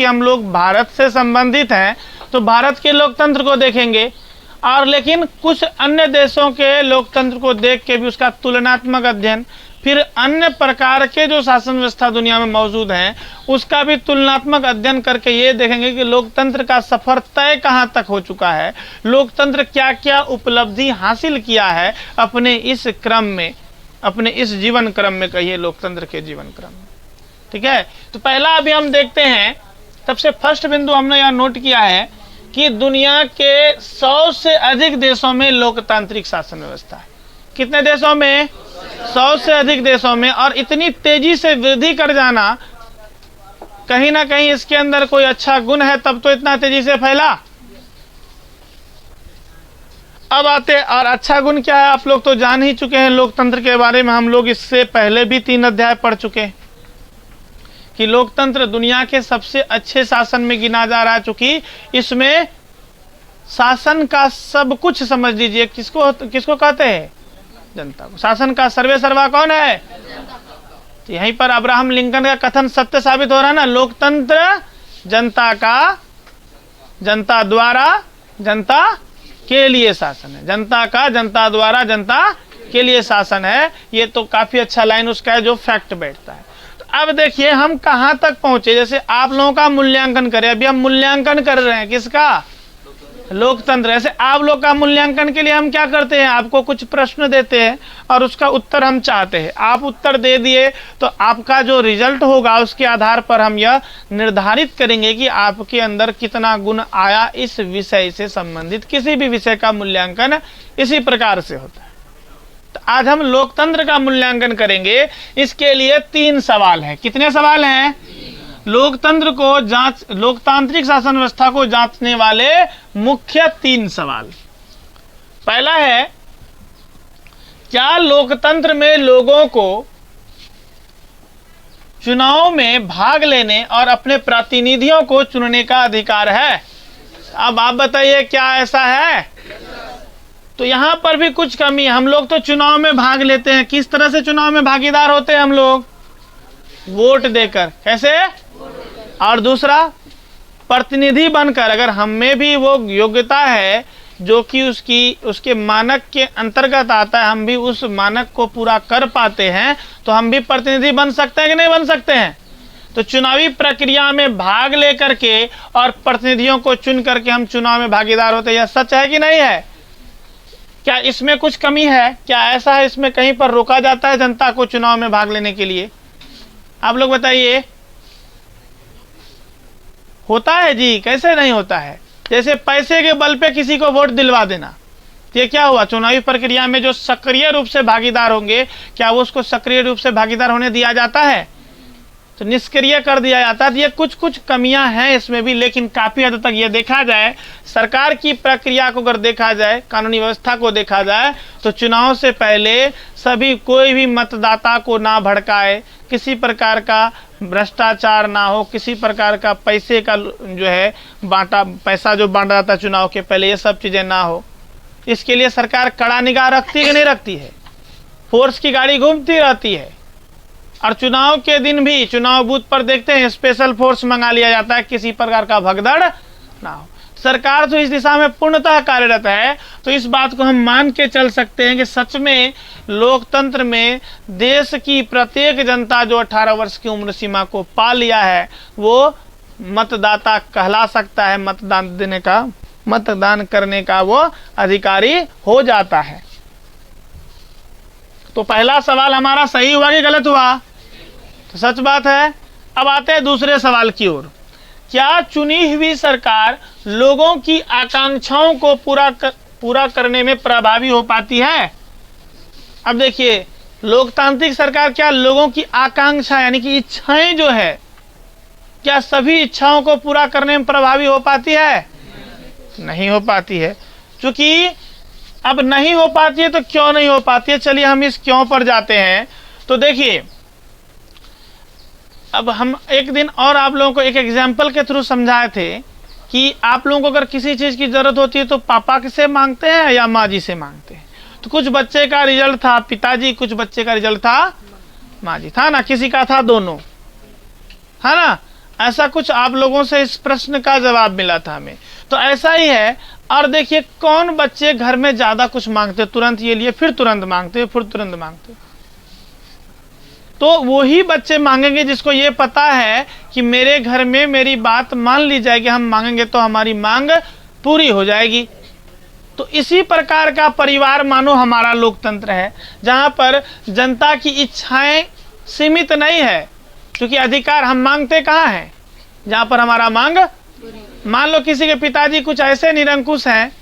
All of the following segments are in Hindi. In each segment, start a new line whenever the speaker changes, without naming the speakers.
हम लोग भारत से संबंधित हैं तो भारत के लोकतंत्र को देखेंगे, और लेकिन कुछ अन्य देशों के लोकतंत्र को देख के भी उसका तुलनात्मक अध्ययन, फिर अन्य प्रकार के जो शासन व्यवस्था दुनिया में मौजूद हैं उसका भी तुलनात्मक अध्ययन करके ये देखेंगे कि लोकतंत्र का सफर तय कहाँ तक हो चुका है, लोकतंत्र क्या क्या उपलब्धि हासिल किया है अपने इस क्रम में, अपने इस जीवन क्रम में, कहिए लोकतंत्र के जीवन क्रम में। ठीक है, तो पहला अभी हम देखते हैं, सबसे फर्स्ट बिंदु हमने यहाँ नोट किया है कि दुनिया के 100 से अधिक देशों में लोकतांत्रिक शासन व्यवस्था है। कितने देशों में? 100 से अधिक देशों में। और इतनी तेजी से वृद्धि कर जाना, कहीं ना कहीं इसके अंदर कोई अच्छा गुण है, तब तो इतना तेजी से फैला। अब आते, और अच्छा गुण क्या है आप लोग तो जान ही चुके हैं लोकतंत्र के बारे में, हम लोग इससे पहले भी 3 अध्याय पढ़ चुके हैं कि लोकतंत्र दुनिया के सबसे अच्छे शासन में गिना जा रहा है, चूंकि इसमें शासन का सब कुछ, समझ लीजिए, किसको किसको कहते हैं? जनता को। शासन का सर्वे सर्वा कौन है? तो यहीं पर अब्राहम लिंकन का कथन सत्य साबित हो रहा है ना, लोकतंत्र जनता का, जनता द्वारा, जनता के लिए शासन है। जनता का, जनता द्वारा, जनता के लिए शासन है। ये तो काफी अच्छा लाइन उसका है जो फैक्ट बैठता है। अब देखिए हम कहां तक पहुंचे, जैसे आप लोगों का मूल्यांकन करें, अभी हम मूल्यांकन कर रहे हैं किसका? लोकतंत्र। ऐसे आप लोग का मूल्यांकन के लिए हम क्या करते हैं, आपको कुछ प्रश्न देते हैं और उसका उत्तर हम चाहते हैं। आप उत्तर दे दिए तो आपका जो रिजल्ट होगा उसके आधार पर हम यह निर्धारित करेंगे कि आपके अंदर कितना गुण आया। इस विषय से संबंधित किसी भी विषय का मूल्यांकन इसी प्रकार से होता है। तो आज हम लोकतंत्र का मूल्यांकन करेंगे। इसके लिए 3 सवाल हैं। कितने सवाल हैं? लोकतंत्र को जांच, लोकतांत्रिक शासन व्यवस्था को जांचने वाले मुख्य 3 सवाल। पहला है, क्या लोकतंत्र में लोगों को चुनाव में भाग लेने और अपने प्रतिनिधियों को चुनने का अधिकार है? अब आप बताइए क्या ऐसा है? तो यहां पर भी कुछ कमी है। हम लोग तो चुनाव में भाग लेते हैं, किस तरह से चुनाव में भागीदार होते हैं हम लोग? वोट देकर। कैसे? और दूसरा, प्रतिनिधि बनकर। अगर हम में भी वो योग्यता है जो कि उसके मानक के अंतर्गत आता है, हम भी उस मानक को पूरा कर पाते हैं, तो हम भी प्रतिनिधि बन सकते हैं कि नहीं बन सकते हैं? तो चुनावी प्रक्रिया में भाग लेकर के और प्रतिनिधियों को चुन करके हम चुनाव में भागीदार होते हैं। यह सच है कि नहीं है? क्या इसमें कुछ कमी है? क्या ऐसा है इसमें कहीं पर रोका जाता है जनता को चुनाव में भाग लेने के लिए? आप लोग बताइए। होता है जी, कैसे नहीं होता है? जैसे पैसे के बल पे किसी को वोट दिलवा देना, ये क्या हुआ? चुनावी प्रक्रिया में जो सक्रिय रूप से भागीदार होंगे, क्या वो उसको सक्रिय रूप से भागीदार होने दिया जाता है? तो निष्क्रिय कर दिया जाता है। तो ये कुछ कमियां हैं इसमें भी, लेकिन काफी हद तक ये देखा जाए, सरकार की प्रक्रिया को अगर देखा जाए, कानूनी व्यवस्था को देखा जाए, तो चुनाव से पहले सभी, कोई भी मतदाता को ना भड़काए, किसी प्रकार का भ्रष्टाचार ना हो, किसी प्रकार का पैसे का जो है पैसा जो बांटा जाता है चुनाव के पहले, ये सब चीजें ना हो। इसके लिए सरकार कड़ा निगाह रखती है कि नहीं रखती है? फोर्स की गाड़ी घूमती रहती है। और चुनाव के दिन भी चुनाव बूथ पर देखते हैं स्पेशल फोर्स मंगा लिया जाता है, किसी प्रकार का भगदड़ ना हो। सरकार तो इस दिशा में पूर्णतः कार्यरत है। तो इस बात को हम मान के चल सकते हैं कि सच में लोकतंत्र में देश की प्रत्येक जनता जो 18 वर्ष की उम्र सीमा को पा लिया है, वो मतदाता कहला सकता है। मतदान करने का वो अधिकारी हो जाता है। तो पहला सवाल हमारा सही हुआ कि गलत हुआ? तो सच बात है। अब आते हैं दूसरे सवाल की ओर। क्या चुनी हुई सरकार लोगों की आकांक्षाओं को पूरा करने में प्रभावी हो पाती है? अब देखिए, लोकतांत्रिक सरकार क्या लोगों की आकांक्षा यानी कि इच्छाएं जो है, क्या सभी इच्छाओं को पूरा करने में प्रभावी हो पाती है? नहीं हो पाती है। क्योंकि अब नहीं हो पाती है तो क्यों नहीं हो पाती है, चलिए हम इस क्यों पर जाते हैं। तो देखिए, अब हम एक दिन और आप लोगों को एक एग्जाम्पल के थ्रू समझाए थे कि आप लोगों को अगर किसी चीज़ की ज़रूरत होती है तो पापा से मांगते हैं या माँ जी से मांगते हैं। तो कुछ बच्चे का रिजल्ट था पिताजी, कुछ बच्चे का रिजल्ट था माँ जी, था ना? किसी का था दोनों, है ना? ऐसा कुछ आप लोगों से इस प्रश्न का जवाब मिला था हमें। तो ऐसा ही है। और देखिए कौन बच्चे घर में ज्यादा कुछ मांगते, तुरंत ये लिए फिर तुरंत मांगते, फिर तुरंत मांगते। तो वही बच्चे मांगेंगे जिसको ये पता है कि मेरे घर में मेरी बात मान ली जाएगी, हम मांगेंगे तो हमारी मांग पूरी हो जाएगी। तो इसी प्रकार का परिवार मानो हमारा लोकतंत्र है, जहां पर जनता की इच्छाएं सीमित नहीं है, क्योंकि अधिकार हम मांगते कहाँ हैं, जहां पर हमारा मांग। मान लो किसी के पिताजी कुछ ऐसे निरंकुश हैं,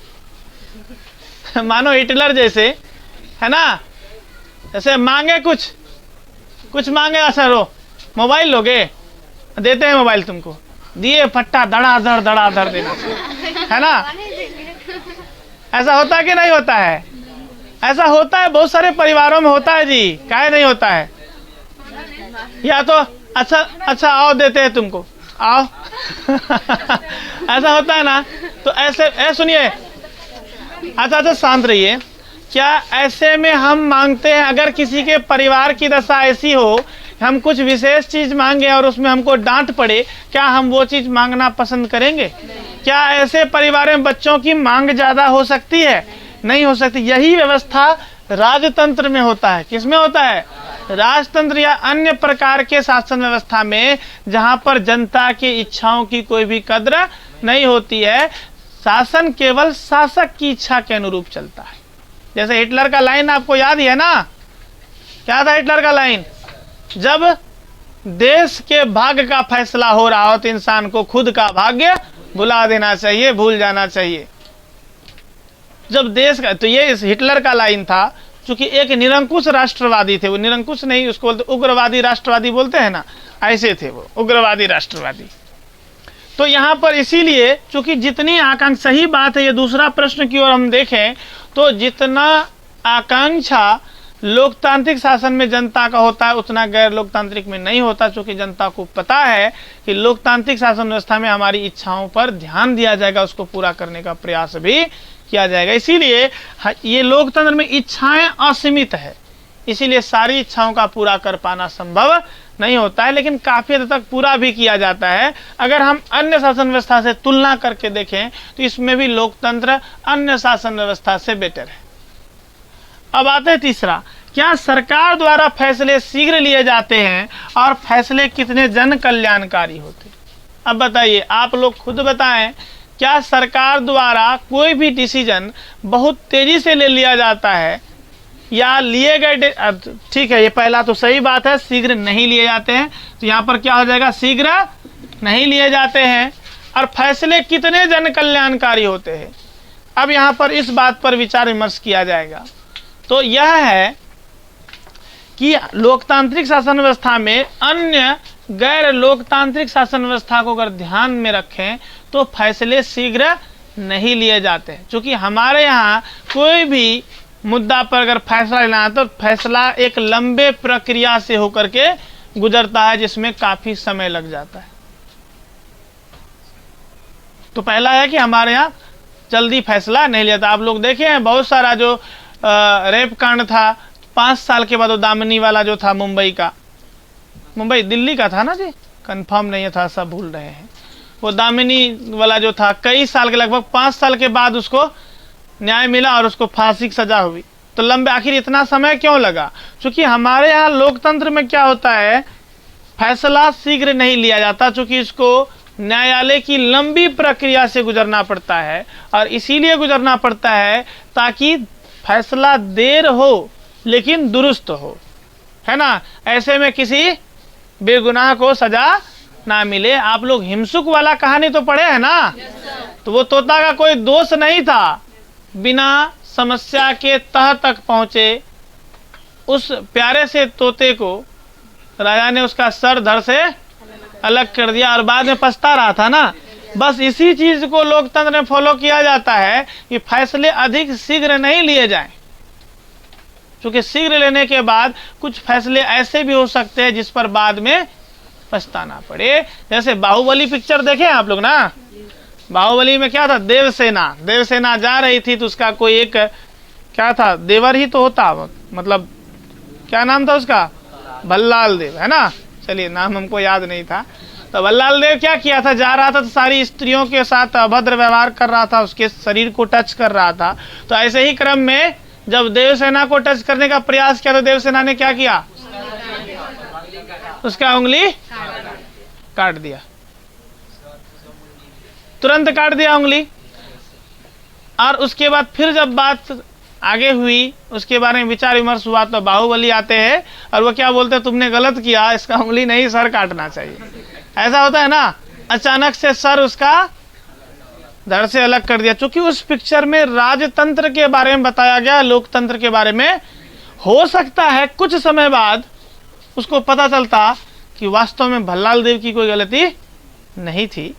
मानो हिटलर जैसे, है ना, जैसे मांगे कुछ मांगे, असर हो मोबाइल लोगे, देते हैं मोबाइल तुमको, दिए फट्टा धड़ाधड़ देना, है ना। ऐसा होता है कि नहीं होता है? ऐसा होता है, बहुत सारे परिवारों में होता है जी, काहे नहीं होता है? या तो अच्छा आओ देते हैं तुमको, आओ ऐसा होता है ना। तो ऐसे सुनिए, अच्छा शांत रहिए। क्या ऐसे में हम मांगते हैं, अगर किसी के परिवार की दशा ऐसी हो, हम कुछ विशेष चीज मांगे और उसमें हमको डांट पड़े, क्या हम वो चीज मांगना पसंद करेंगे? क्या ऐसे परिवार में बच्चों की मांग ज्यादा हो सकती है? नहीं हो सकती। यही व्यवस्था राजतंत्र में होता है। किसमें होता है? राजतंत्र या अन्य प्रकार के शासन व्यवस्था में, जहां पर जनता की इच्छाओं की कोई भी कद्र नहीं होती है। शासन केवल शासक की इच्छा के अनुरूप चलता है। जैसे हिटलर का लाइन आपको याद ही है ना, क्या था हिटलर का लाइन? जब देश के भाग्य का फैसला हो रहा हो तो इंसान को खुद का भाग्य भुला देना चाहिए, भूल जाना चाहिए। जब देश का, तो ये इस हिटलर का लाइन था, क्योंकि एक निरंकुश राष्ट्रवादी थे। वो निरंकुश नहीं, उसको बोलते उग्रवादी राष्ट्रवादी बोलते हैं ना, ऐसे थे वो, उग्रवादी राष्ट्रवादी। तो यहाँ पर इसीलिए, चूंकि जितनी आकांक्षा, सही बात है, ये दूसरा प्रश्न की ओर हम देखें तो जितना आकांक्षा लोकतांत्रिक शासन में जनता का होता है, उतना गैर लोकतांत्रिक में नहीं होता, क्योंकि जनता को पता है कि लोकतांत्रिक शासन व्यवस्था में हमारी इच्छाओं पर ध्यान दिया जाएगा, उसको पूरा करने का प्रयास भी किया जाएगा। इसीलिए ये लोकतंत्र में इच्छाएं असीमित है, इसीलिए सारी इच्छाओं का पूरा कर पाना संभव नहीं होता है, लेकिन काफी हद तक पूरा भी किया जाता है। अगर हम अन्य शासन व्यवस्था से तुलना करके देखें तो इसमें भी लोकतंत्र अन्य शासन व्यवस्था से बेटर है। अब आते हैं तीसरा, क्या सरकार द्वारा फैसले शीघ्र लिए जाते हैं और फैसले कितने जन कल्याणकारी होते? अब बताइए, आप लोग खुद बताएं, क्या सरकार द्वारा कोई भी डिसीजन बहुत तेजी से ले लिया जाता है, या लिए गए, ठीक है ये पहला तो सही बात है, शीघ्र नहीं लिए जाते हैं। तो यहाँ पर क्या हो जाएगा? शीघ्र नहीं लिए जाते हैं। और फैसले कितने जन कल्याणकारी होते हैं? अब यहाँ पर इस बात पर विचार विमर्श किया जाएगा। तो यह है कि लोकतांत्रिक शासन व्यवस्था में अन्य गैर लोकतांत्रिक शासन व्यवस्था को अगर ध्यान में रखें तो फैसले शीघ्र नहीं लिए जाते हैं। क्योंकि हमारे यहाँ कोई भी मुद्दा पर अगर फैसला लेना है तो फैसला एक लंबे प्रक्रिया से होकर के गुजरता है, जिसमें काफी समय लग जाता है। तो पहला है कि हमारे यहाँ जल्दी फैसला नहीं लिया था। आप लोग देखे हैं बहुत सारा जो रेप कांड था, 5 साल के बाद वो दामिनी वाला जो था, मुंबई दिल्ली का था ना जी, कंफर्म नहीं था, सब भूल रहे हैं। वो दामिनी वाला जो था, कई साल के, लगभग 5 साल के बाद उसको न्याय मिला और उसको फांसी की सजा हुई। तो लंबे, आखिर इतना समय क्यों लगा? क्योंकि हमारे यहाँ लोकतंत्र में क्या होता है, फैसला शीघ्र नहीं लिया जाता, क्योंकि इसको न्यायालय की लंबी प्रक्रिया से गुजरना पड़ता है। और इसीलिए गुजरना पड़ता है ताकि फैसला देर हो लेकिन दुरुस्त हो, है ना। ऐसे में किसी बेगुनाह को सजा ना मिले। आप लोग हिमसुक वाला कहानी तो पढ़े हैं ना? तो वो तोता का कोई दोष नहीं था, बिना समस्या के तह तक पहुंचे उस प्यारे से तोते को राजा ने उसका सर धड़ से अलग कर दिया और बाद में पछता रहा था ना। बस इसी चीज को लोकतंत्र में फॉलो किया जाता है कि फैसले अधिक शीघ्र नहीं लिए जाएं, क्योंकि शीघ्र लेने के बाद कुछ फैसले ऐसे भी हो सकते हैं जिस पर बाद में पछताना पड़े। जैसे बाहुबली पिक्चर देखे आप लोग ना, बाहुबली में क्या था, देवसेना जा रही थी तो उसका कोई एक क्या था, देवर ही तो होता, मतलब क्या नाम था उसका, भल्लाल देव, है ना। चलिए नाम हमको याद नहीं था। तो भल्लाल देव क्या किया था, जा रहा था तो सारी स्त्रियों के साथ अभद्र व्यवहार कर रहा था, उसके शरीर को टच कर रहा था। तो ऐसे ही क्रम में जब देवसेना को टच करने का प्रयास किया तो देवसेना ने क्या किया, उसका उंगली काट दिया, तुरंत काट दिया उंगली। और उसके बाद फिर जब बात आगे हुई, उसके बारे में विचार विमर्श हुआ, तो बाहुबली आते हैं और वो क्या बोलते हैं, तुमने गलत किया, इसका उंगली नहीं सर काटना चाहिए। ऐसा होता है ना, अचानक से सर उसका धड़ से अलग कर दिया। चूंकि उस पिक्चर में राजतंत्र के बारे में बताया गया, लोकतंत्र के बारे में, हो सकता है कुछ समय बाद उसको पता चलता कि वास्तव में भल्लाल देव की कोई गलती नहीं थी,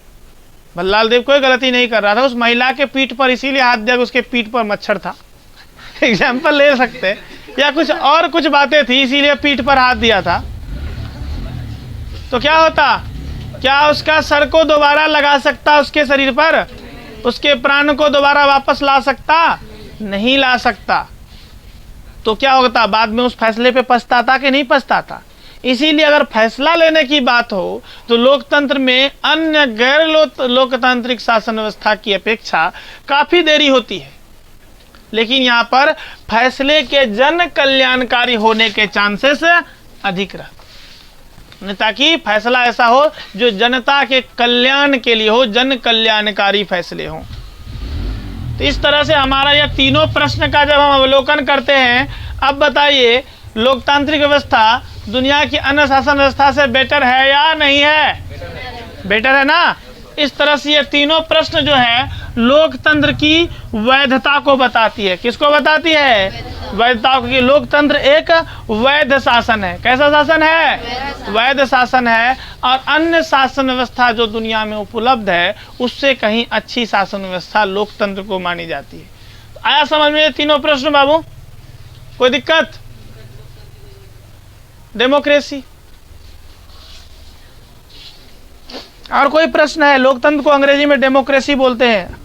भल्लाल देव कोई गलती नहीं कर रहा था, उस महिला के पीठ पर इसीलिए हाथ दिया कि उसके पीठ पर मच्छर था। एग्जाम्पल ले सकते, या कुछ और कुछ बातें थी इसीलिए पीठ पर हाथ दिया था। तो क्या होता, क्या उसका सर को दोबारा लगा सकता उसके शरीर पर, उसके प्राण को दोबारा वापस ला सकता, नहीं ला सकता। तो क्या होता, बाद में उस फैसले पे पछताता कि नहीं पछताता। इसीलिए अगर फैसला लेने की बात हो तो लोकतंत्र में अन्य गैर लोकतांत्रिक शासन व्यवस्था की अपेक्षा काफी देरी होती है, लेकिन यहाँ पर फैसले के जन कल्याणकारी होने के चांसेस अधिक रहते, ताकि फैसला ऐसा हो जो जनता के कल्याण के लिए हो, जन कल्याणकारी फैसले हों। तो इस तरह से हमारा यह तीनों प्रश्न का जब हम अवलोकन करते हैं, अब बताइए लोकतांत्रिक व्यवस्था दुनिया की अन्य शासन व्यवस्था से बेटर है या नहीं है? बेटर है ना। इस तरह से ये तीनों प्रश्न जो है लोकतंत्र की वैधता को बताती है। किसको बताती है? वैधता की। लोकतंत्र एक वैध शासन है। कैसा शासन है? वैध शासन है। और अन्य शासन व्यवस्था जो दुनिया में उपलब्ध है उससे कहीं अच्छी शासन व्यवस्था लोकतंत्र को मानी जाती है। आया समझ में ये तीनों प्रश्न बाबू? कोई दिक्कत? डेमोक्रेसी और कोई प्रश्न है? लोकतंत्र को अंग्रेजी में डेमोक्रेसी बोलते हैं।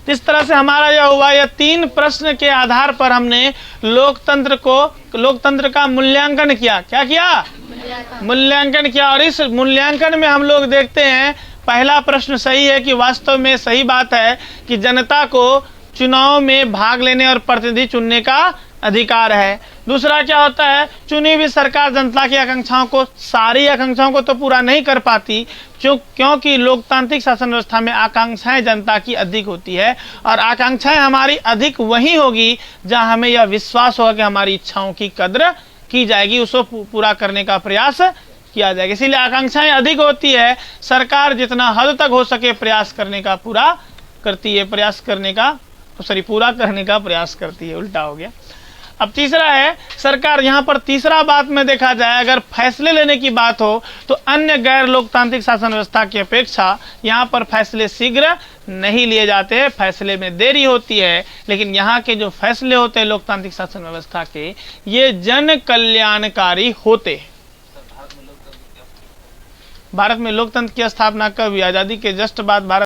इस तरह से हमारा यह हुआ, यह तीन प्रश्न के आधार पर हमने लोकतंत्र का मूल्यांकन किया। क्या किया? मूल्यांकन किया। और इस मूल्यांकन में हम लोग देखते हैं, पहला प्रश्न सही है कि वास्तव में सही बात है कि जनता को चुनाव में भाग लेने और प्रतिनिधि चुनने का अधिकार है। दूसरा क्या होता है, चुनी हुई सरकार जनता की आकांक्षाओं को, सारी आकांक्षाओं को तो पूरा नहीं कर पाती, क्योंकि लोकतांत्रिक शासन व्यवस्था में आकांक्षाएं जनता की अधिक होती है। और आकांक्षाएं हमारी अधिक वही होगी जहां हमें यह विश्वास होगा कि हमारी इच्छाओं की कद्र की जाएगी, उसको पूरा करने का प्रयास किया जाएगा। इसीलिए आकांक्षाएं अधिक होती है, सरकार जितना हद तक हो सके प्रयास करने का पूरा करती है, पूरा करने का प्रयास करती है। उल्टा हो गया। अब तीसरा है, सरकार यहाँ पर तीसरा बात में देखा जाए, अगर फैसले लेने की बात हो तो अन्य गैर लोकतांत्रिक शासन व्यवस्था की अपेक्षा यहाँ पर फैसले शीघ्र नहीं लिए जाते हैं, फैसले में देरी होती है। लेकिन यहाँ के जो फैसले होते हैं लोकतांत्रिक शासन व्यवस्था के, ये जन कल्याणकारी होते हैं। भारत में लोकतंत्र की स्थापना कब हुई? आजादी के जस्ट बाद भारत